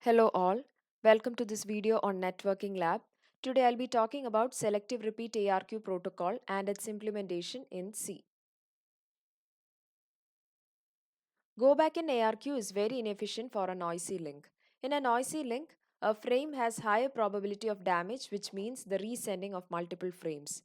Hello all, welcome to this video on Networking Lab. Today I'll be talking about Selective Repeat ARQ protocol and its implementation in C. Go back in ARQ is very inefficient for a noisy link. In a noisy link, a frame has higher probability of damage, which means the resending of multiple frames.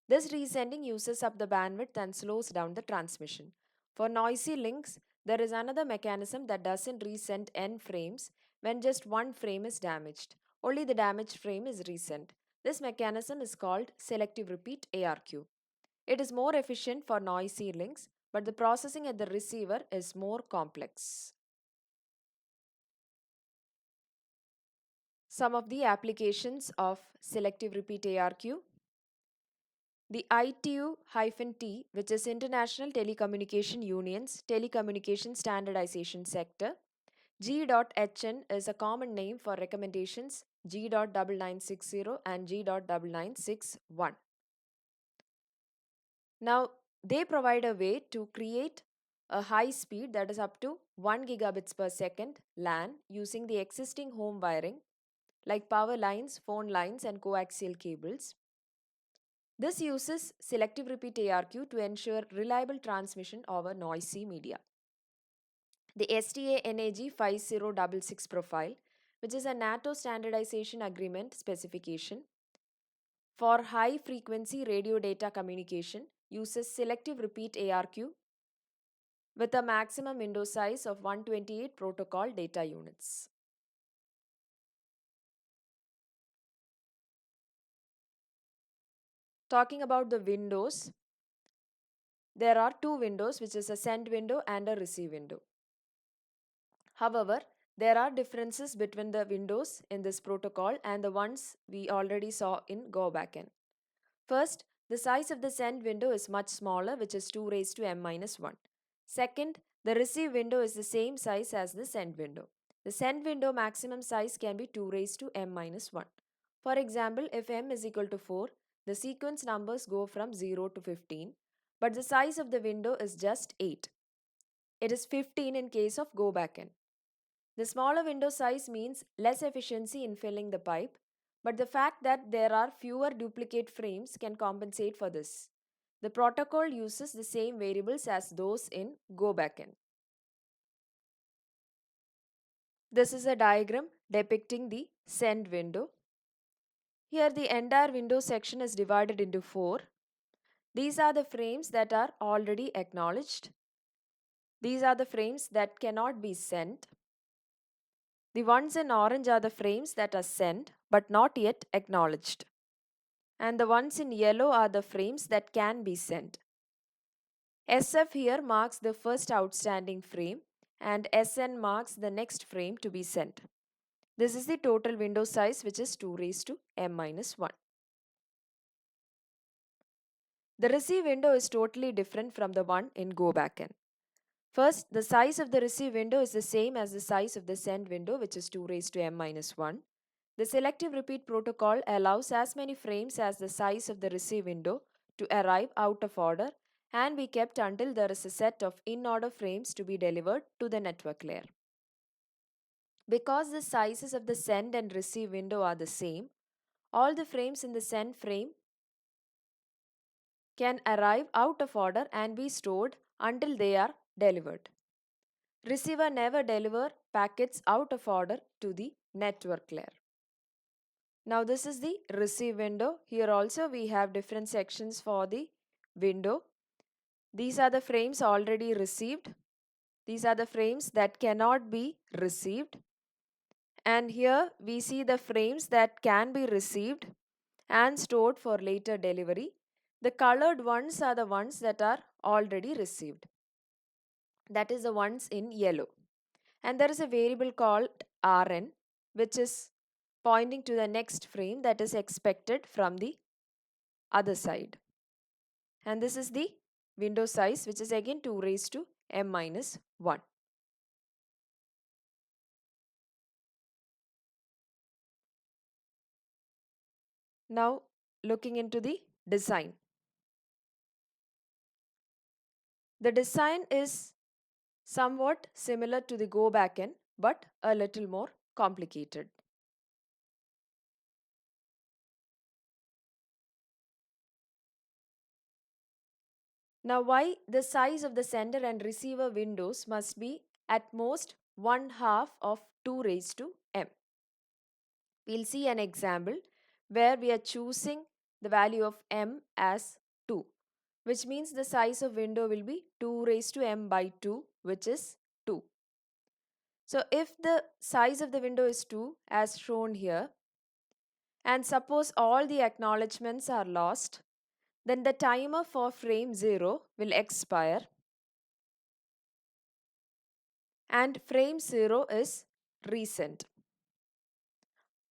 This resending uses up the bandwidth and slows down the transmission. For noisy links, there is another mechanism that doesn't resend n frames when just one frame is damaged. Only the damaged frame is resent. This mechanism is called selective repeat ARQ. It is more efficient for noisy links, but the processing at the receiver is more complex. Some of the applications of selective repeat ARQ. The ITU-T, which is International Telecommunication Union's Telecommunication Standardization Sector. G.HN is a common name for recommendations G.9960 and G.9961. Now, they provide a way to create a high speed that is up to 1 gigabits per second LAN using the existing home wiring like power lines, phone lines, and coaxial cables. This uses selective repeat ARQ to ensure reliable transmission over noisy media. The STA-NAG 5066 profile, which is a NATO standardization agreement specification for high frequency radio data communication, uses selective repeat ARQ with a maximum window size of 128 protocol data units. Talking about the windows, there are two windows, which is a send window and a receive window. However, there are differences between the windows in this protocol and the ones we already saw in Go backend. First, the size of the send window is much smaller, which is 2 raised to m minus 1. Second, the receive window is the same size as the send window. The send window maximum size can be 2 raised to m minus 1. For example, if m is equal to 4, the sequence numbers go from 0 to 15, but the size of the window is just 8. It is 15 in case of Go backend. The smaller window size means less efficiency in filling the pipe, but the fact that there are fewer duplicate frames can compensate for this. The protocol uses the same variables as those in Go backend. This is a diagram depicting the send window. Here the entire window section is divided into 4. These are the frames that are already acknowledged. These are the frames that cannot be sent. The ones in orange are the frames that are sent but not yet acknowledged. And the ones in yellow are the frames that can be sent. SF here marks the first outstanding frame and SN marks the next frame to be sent. This is the total window size, which is 2 raised to m minus 1. The receive window is totally different from the one in Go backend. First, the size of the receive window is the same as the size of the send window, which is 2 raised to m minus 1. The selective repeat protocol allows as many frames as the size of the receive window to arrive out of order and be kept until there is a set of in-order frames to be delivered to the network layer. Because the sizes of the send and receive window are the same, all the frames in the send frame can arrive out of order and be stored until they are delivered. Receiver never deliver packets out of order to the network layer. Now this is the receive window. Here also we have different sections for the window. These are the frames already received. These are the frames that cannot be received. And here we see the frames that can be received and stored for later delivery. The colored ones are the ones that are already received. That is the ones in yellow. And there is a variable called Rn, which is pointing to the next frame that is expected from the other side. And this is the window size, which is again 2 raised to m minus 1. Now looking into the design. The design is somewhat similar to the Go backend, but a little more complicated. Now, why the size of the sender and receiver windows must be at most 1/2 of 2 raised to m. We'll see an example where we are choosing the value of m as 2, which means the size of window will be 2 raised to m by 2, which is 2. So if the size of the window is 2 as shown here, and suppose all the acknowledgements are lost, then the timer for frame 0 will expire and frame 0 is resent.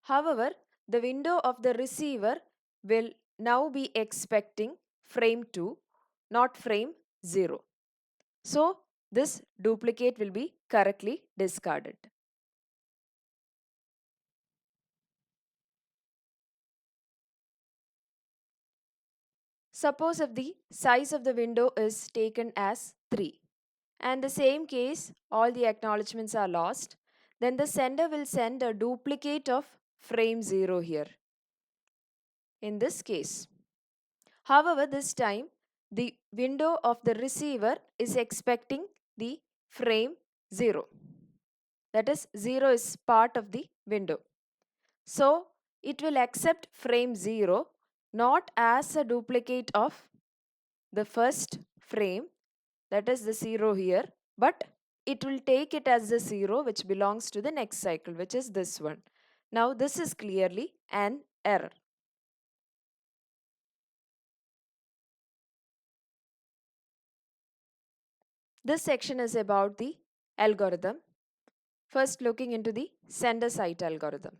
However, the window of the receiver will now be expecting frame 2, not frame 0. So, this duplicate will be correctly discarded. Suppose if the size of the window is taken as 3 and the same case all the acknowledgements are lost, then the sender will send a duplicate of frame 0 here in this case. However, this time the window of the receiver is expecting the frame 0. That is 0 is part of the window. So it will accept frame 0 not as a duplicate of the first frame, that is the 0 here, but it will take it as the 0 which belongs to the next cycle, which is this one. Now this is clearly an error. This section is about the algorithm. First, looking into the sender side algorithm.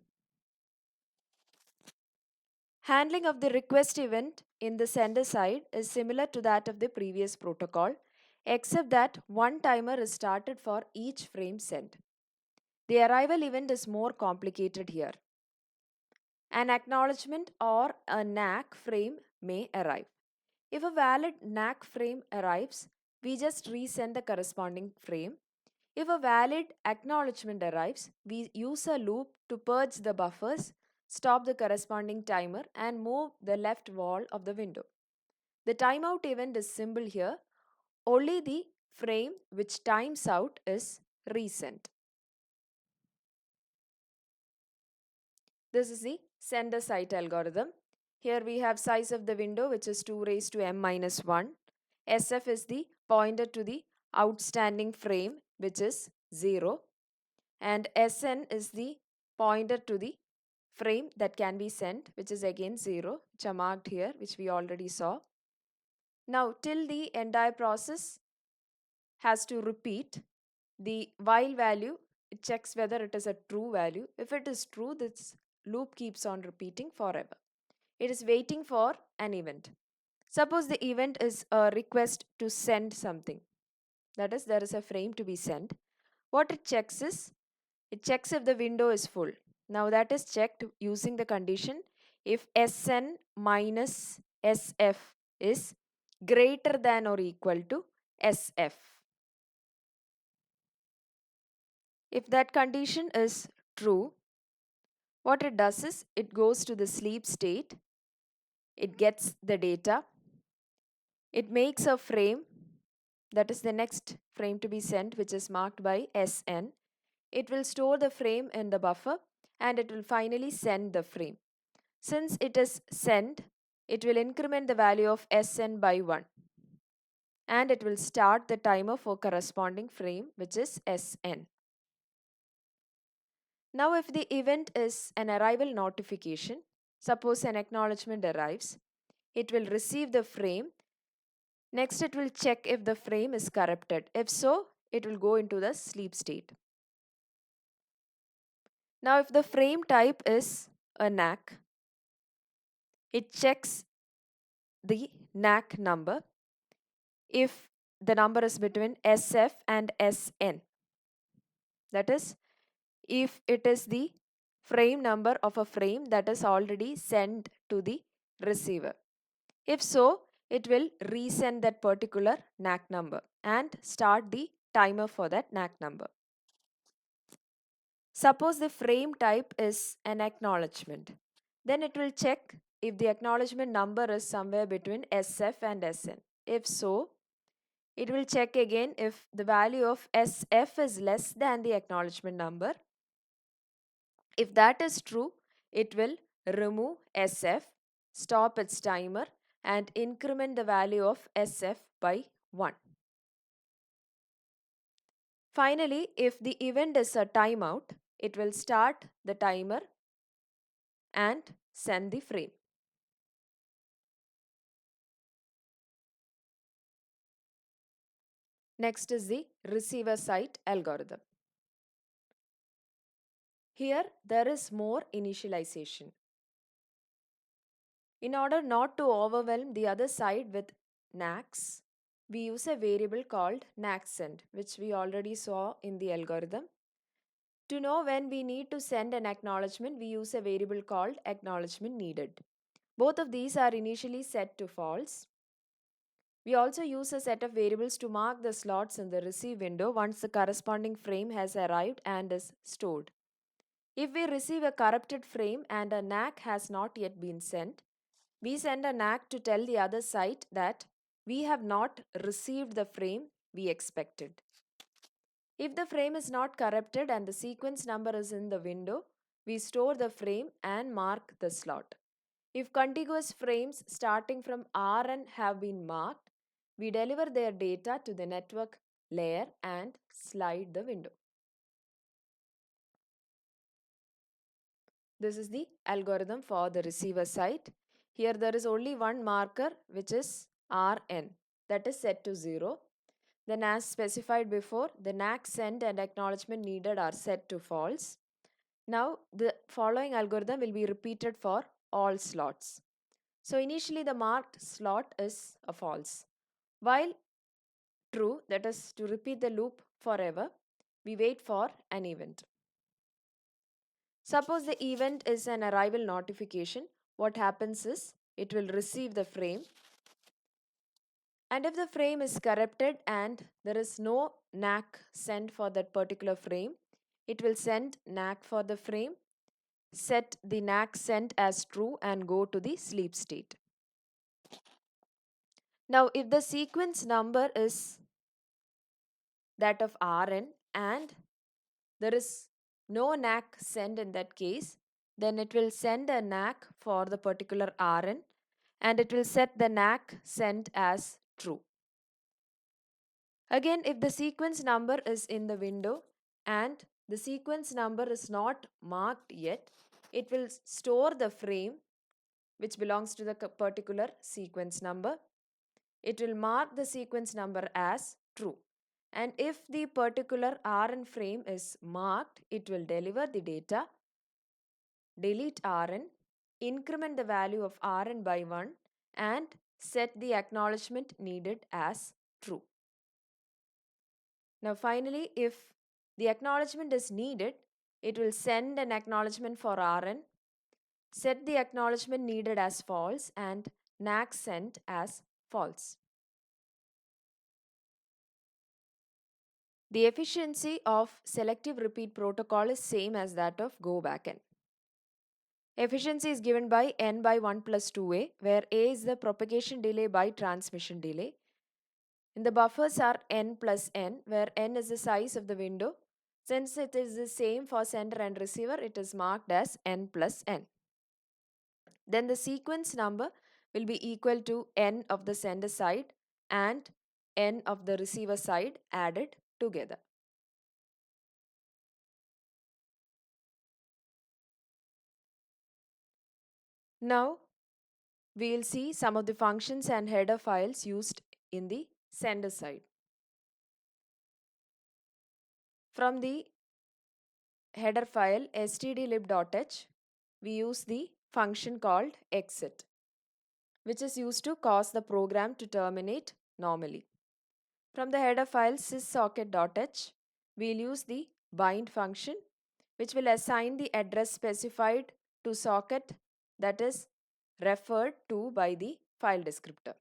Handling of the request event in the sender side is similar to that of the previous protocol, except that one timer is started for each frame sent. The arrival event is more complicated here. An acknowledgement or a NAC frame may arrive. If a valid NAC frame arrives, we just resend the corresponding frame. If a valid acknowledgement arrives, we use a loop to purge the buffers, stop the corresponding timer, and move the left wall of the window. The timeout event is simple here. Only the frame which times out is resent. This is the sender side algorithm. Here we have size of the window, which is 2 raised to m minus 1. SF is the pointer to the outstanding frame, which is 0. And Sn is the pointer to the frame that can be sent, which is again 0, which are marked here, which we already saw. Now, till the entire process has to repeat, the while value, it checks whether it is a true value. If it is true, this loop keeps on repeating forever. It is waiting for an event. Suppose the event is a request to send something. That is, there is a frame to be sent. What it checks is, it checks if the window is full. Now that is checked using the condition if Sn minus Sf is greater than or equal to Sf. If that condition is true, what it does is it goes to the sleep state, it gets the data, it makes a frame, that is the next frame to be sent, which is marked by Sn. It will store the frame in the buffer and it will finally send the frame. Since it is sent, it will increment the value of Sn by 1 and it will start the timer for corresponding frame, which is Sn. Now if the event is an arrival notification, suppose an acknowledgement arrives, it will receive the frame. Next it will check if the frame is corrupted. If so, it will go into the sleep state. Now if the frame type is a NAC, it checks the NAC number if the number is between SF and SN. That is, if it is the frame number of a frame that is already sent to the receiver. If so, it will resend that particular NAC number and start the timer for that NAC number. Suppose the frame type is an acknowledgement. Then it will check if the acknowledgement number is somewhere between SF and SN. If so, it will check again if the value of SF is less than the acknowledgement number. If that is true, it will remove SF, stop its timer, and increment the value of SF by 1. Finally, if the event is a timeout, it will start the timer and send the frame. Next is the receiver side algorithm. Here there is more initialization. In order not to overwhelm the other side with NACs, we use a variable called NACSend, which we already saw in the algorithm. To know when we need to send an acknowledgement, we use a variable called acknowledgement needed. Both of these are initially set to false. We also use a set of variables to mark the slots in the receive window once the corresponding frame has arrived and is stored. If we receive a corrupted frame and a NAC has not yet been sent, we send a NAC to tell the other site that we have not received the frame we expected. If the frame is not corrupted and the sequence number is in the window, we store the frame and mark the slot. If contiguous frames starting from Rn have been marked, we deliver their data to the network layer and slide the window. This is the algorithm for the receiver side. Here there is only one marker, which is Rn, that is set to 0. Then as specified before, the NAC send and acknowledgement needed are set to false. Now the following algorithm will be repeated for all slots. So initially the marked slot is a false. While true, that is to repeat the loop forever, we wait for an event. Suppose the event is an arrival notification. What happens is it will receive the frame, and if the frame is corrupted and there is no NAC sent for that particular frame, it will send NAC for the frame, set the NAC sent as true and go to the sleep state. Now if the sequence number is that of Rn and there is no NAC sent in that case, then it will send a NAC for the particular Rn and it will set the NAC sent as true. Again, if the sequence number is in the window and the sequence number is not marked yet, it will store the frame which belongs to the particular sequence number. It will mark the sequence number as true. And if the particular Rn frame is marked, it will deliver the data, delete Rn, increment the value of Rn by 1 and set the acknowledgement needed as true. Now finally, if the acknowledgement is needed, it will send an acknowledgement for Rn, set the acknowledgement needed as false and NAC sent as false. The efficiency of selective repeat protocol is same as that of go backn. Efficiency is given by n by 1 plus 2a, where a is the propagation delay by transmission delay. And the buffers are n plus n, where n is the size of the window. Since it is the same for sender and receiver, it is marked as n plus n. Then the sequence number will be equal to n of the sender side and n of the receiver side added together. Now we will see some of the functions and header files used in the sender side. From the header file stdlib.h, we use the function called exit, which is used to cause the program to terminate normally. From the header file syssocket.h, we'll use the bind function, which will assign the address specified to socket that is referred to by the file descriptor.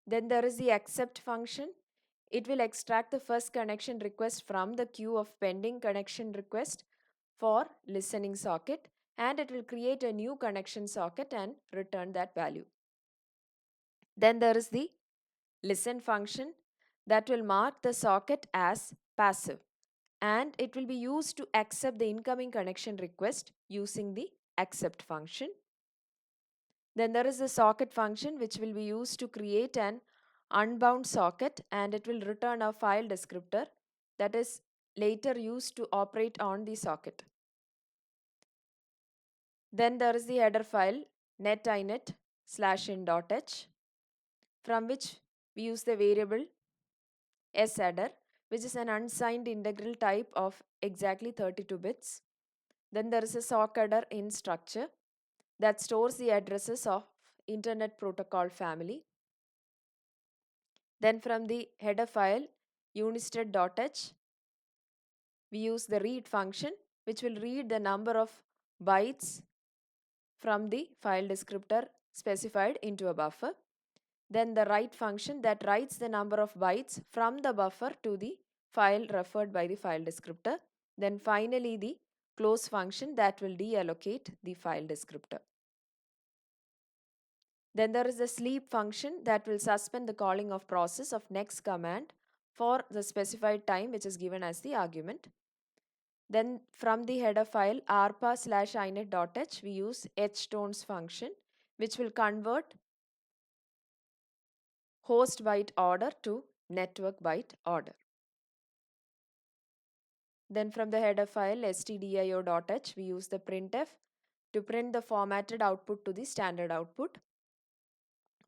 Then there is the accept function. it will extract the first connection request from the queue of pending connection request for listening socket, and it will create a new connection socket and return that value. Then there is the listen function that will mark the socket as passive, and it will be used to accept the incoming connection request using the accept function. Then there is the socket function which will be used to create an unbound socket, and it will return a file descriptor that is later used to operate on the socket. Then there is the header file netinet/in.h, from which we use the variable sheader, which is an unsigned integral type of exactly 32 bits. Then there is a sock header in structure that stores the addresses of Internet Protocol family. Then from the header file unisted.h, we use the read function which will read the number of bytes from the file descriptor specified into a buffer. Then the write function that writes the number of bytes from the buffer to the file referred by the file descriptor. Then finally the close function that will deallocate the file descriptor. Then there is the sleep function that will suspend the calling of process of next command for the specified time which is given as the argument. Then from the header file arpa/inet.h, we use htones function which will convert host byte order to network byte order. Then from the header file stdio.h, we use the printf to print the formatted output to the standard output.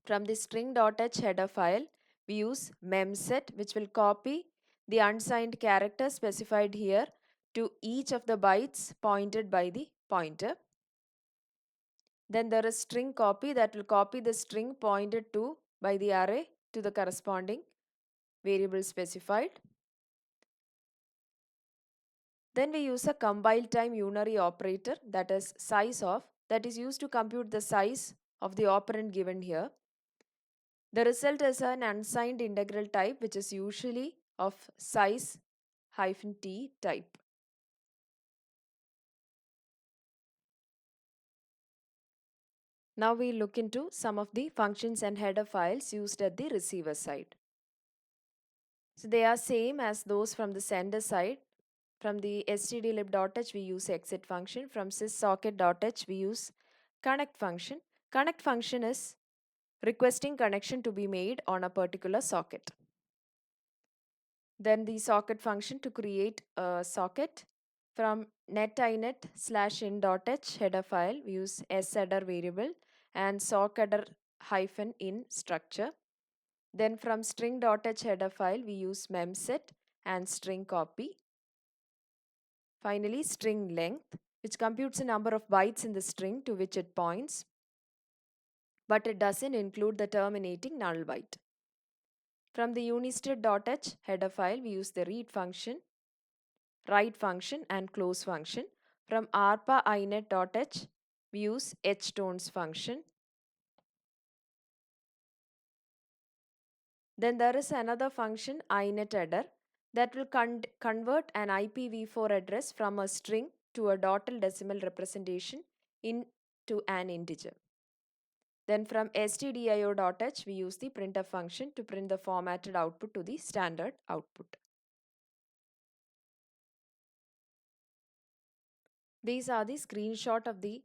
From the string.h header file, we use memset which will copy the unsigned character specified here to each of the bytes pointed by the pointer. Then there is string copy that will copy the string pointed to by the array to the corresponding variable specified. Then we use a compile time unary operator, that is size of, that is used to compute the size of the operand given here. The result is an unsigned integral type which is usually of size -t type. Now we look into some of the functions and header files used at the receiver side. So they are same as those from the sender side. From the stdlib.h we use exit function. From syssocket.h we use connect function. Connect function is requesting connection to be made on a particular socket. Then the socket function to create a socket. From netinet/in.h header file, we use sheader variable and sockheader-in structure. Then from string.h header file, we use memset and string copy. Finally, string length, which computes the number of bytes in the string to which it points, but it doesn't include the terminating null byte. From the unisted.h header file, we use the read function, write function and close function. From arpa inet.h, we use htones function. Then there is another function inetHeader that will convert an IPv4 address from a string to a dotted decimal representation into an integer. Then from stdio.h, we use the printf function to print the formatted output to the standard output. These are the screenshot of the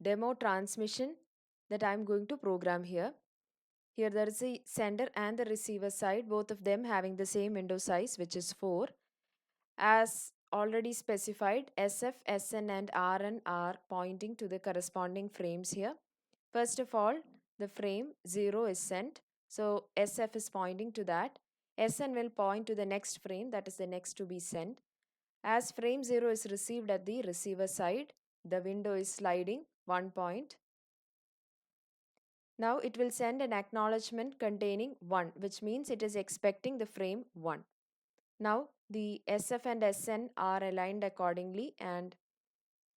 demo transmission that I am going to program here. Here there is a sender and the receiver side, both of them having the same window size, which is 4. As already specified, SF, SN and RN are pointing to the corresponding frames here. First of all, the frame 0 is sent, so SF is pointing to that. SN will point to the next frame, that is the next to be sent. As frame 0 is received at the receiver side, the window is sliding 1 point. Now it will send an acknowledgement containing 1, which means it is expecting the frame 1. Now the SF and SN are aligned accordingly and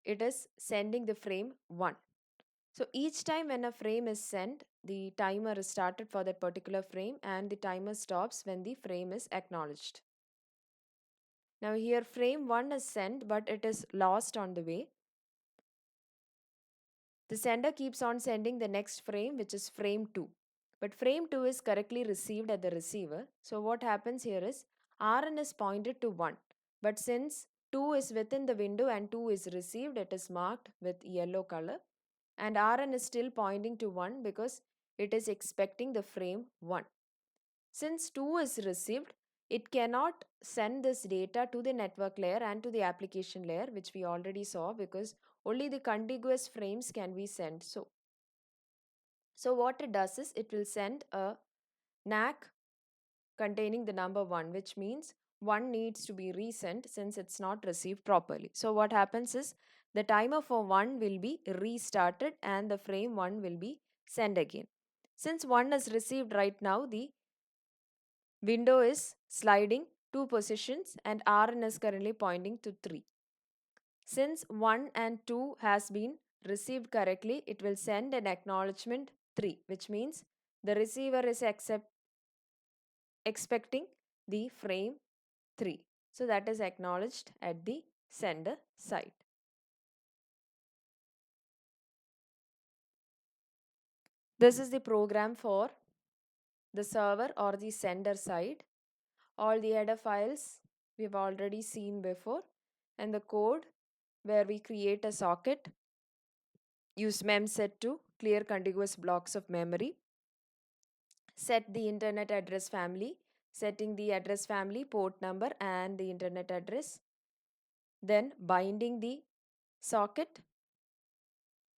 it is sending the frame 1. So each time when a frame is sent, the timer is started for that particular frame and the timer stops when the frame is acknowledged. Now here frame 1 is sent but it is lost on the way. The sender keeps on sending the next frame, which is frame 2. But frame 2 is correctly received at the receiver. So what happens here is Rn is pointed to 1. But since 2 is within the window and 2 is received, it is marked with yellow color. And Rn is still pointing to 1 because it is expecting the frame 1. Since 2 is received, it cannot send this data to the network layer and to the application layer, which we already saw, because only the contiguous frames can be sent. So what it does is it will send a NAC containing the number 1, which means 1 needs to be resent since it's not received properly. So what happens is the timer for 1 will be restarted and the frame 1 will be sent again. Since 1 is received right now, the window is sliding 2 positions and Rn is currently pointing to 3. Since 1 and 2 has been received correctly, it will send an acknowledgement 3, which means the receiver is expecting the frame 3. So that is acknowledged at the sender side. This is the program for the server or the sender side. All the header files we have already seen before, and the code where we create a socket, use memset to clear contiguous blocks of memory, set the internet address family, setting the address family, port number and the internet address, then binding the socket,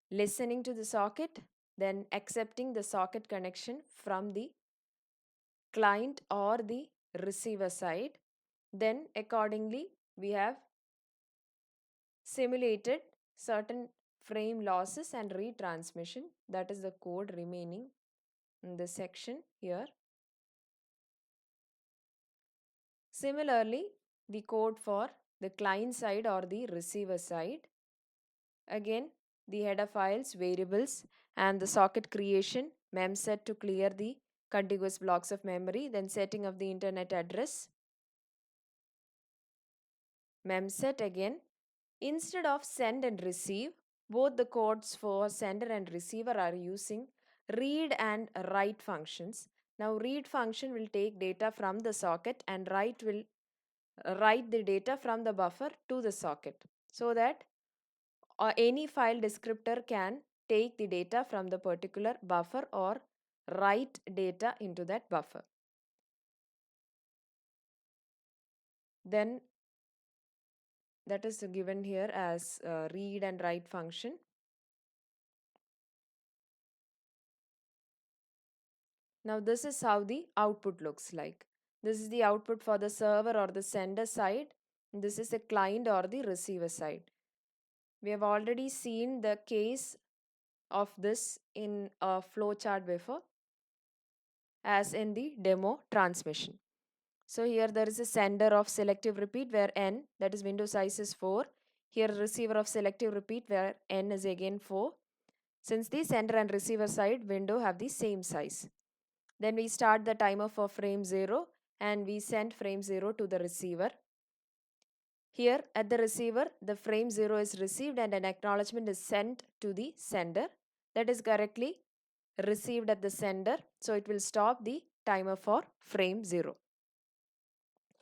listening to the socket, then accepting the socket connection from the client or the receiver side. Then accordingly we have simulated certain frame losses and retransmission. That is the code remaining in this section here. Similarly, the code for the client side or the receiver side. Again, the header files, variables and the socket creation, memset to clear the contiguous blocks of memory, then setting of the internet address, memset again. Instead of send and receive, both the codes for sender and receiver are using read and write functions. Now read function will take data from the socket and write will write the data from the buffer to the socket, so that any file descriptor can take the data from the particular buffer or write data into that buffer. Then that is given here as read and write function. Now this is how the output looks like. This is the output for the server or the sender side. This is the client or the receiver side. We have already seen the case of this in a flowchart before, as in the demo transmission. So here there is a sender of selective repeat where n, that is window size, is 4. Here receiver of selective repeat where n is again 4. Since the sender and receiver side window have the same size. Then we start the timer for frame 0 and we send frame 0 to the receiver. Here at the receiver, the frame 0 is received and an acknowledgement is sent to the sender. That is correctly received at the sender. So it will stop the timer for frame 0.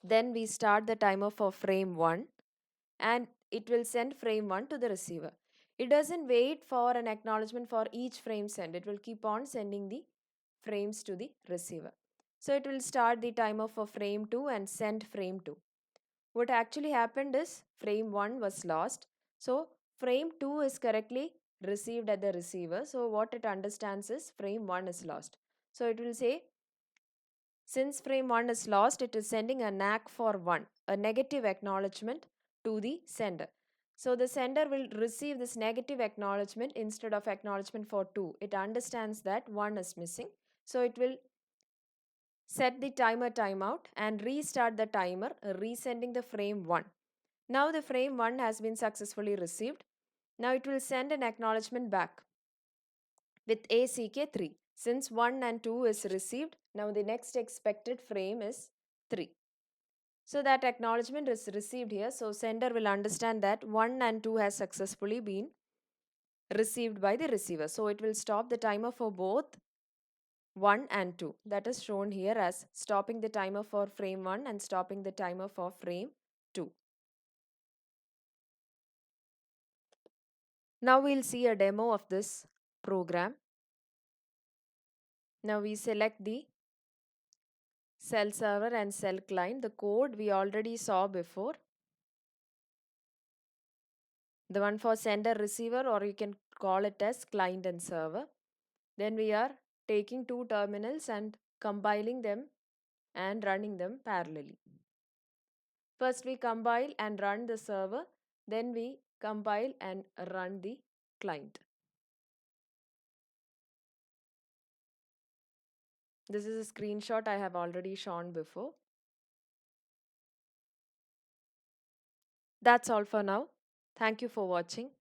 Then we start the timer for frame 1 and it will send frame 1 to the receiver. It doesn't wait for an acknowledgement for each frame sent. It will keep on sending the frames to the receiver. So it will start the timer for frame 2 and send frame 2. What actually happened is frame 1 was lost. So frame 2 is correctly received at the receiver. So what it understands is frame 1 is lost. So it will say, since frame 1 is lost, it is sending a NAC for 1, a negative acknowledgement to the sender. So the sender will receive this negative acknowledgement instead of acknowledgement for 2. It understands that 1 is missing. So it will set the timer timeout and restart the timer, resending the frame 1. Now the frame 1 has been successfully received. Now it will send an acknowledgement back with ACK3. Since 1 and 2 is received, now the next expected frame is 3. So that acknowledgement is received here. So sender will understand that 1 and 2 has successfully been received by the receiver. So it will stop the timer for both 1 and 2. That is shown here as stopping the timer for frame 1 and stopping the timer for frame 2. Now we'll see a demo of this program. Now we select the cell server and cell client. The code we already saw before. The one for sender receiver, or you can call it as client and server. Then we are taking two terminals and compiling them and running them parallelly. First we compile and run the server, then we compile and run the client. This is a screenshot I have already shown before. That's all for now. Thank you for watching.